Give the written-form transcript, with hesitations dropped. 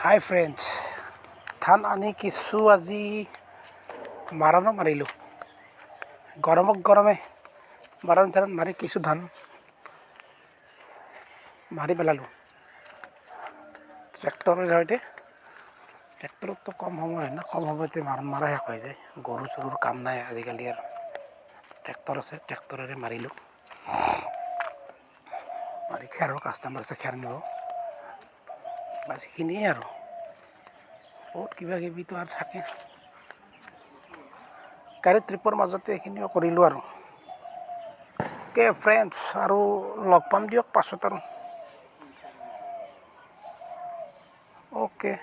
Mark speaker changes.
Speaker 1: হাই friends, ধান আনি কিছু আজি মাৰণো মাৰিলোঁ। গৰমে মাৰণ মাৰি কিছু ধান মাৰি পেলালোঁ ট্ৰেক্টৰৰ সৈতে। ট্ৰেক্টৰততো কম সময় হয় না, কম সময়তে মাৰণ মাৰা শেষ হৈ যায়। গৰু চৰুৰ কাম নাই আজিকালি, আৰু ট্ৰেক্টৰ আছে, ট্ৰেক্টৰেৰে মাৰিলোঁ। মাৰি খেৰৰ কাষ্টমাৰ আছে, খেৰ নিব। বাছ এইখিনিয়ে আৰু বহুত কিবা কিবিতো আৰু থাকে। গাড়ী ট্ৰিপৰ মাজতে এইখিনিও কৰিলোঁ আৰু। অ'কে ফ্ৰেণ্ডছ, আৰু লগ পাম দিয়ক পাছত আৰু। অ'কে।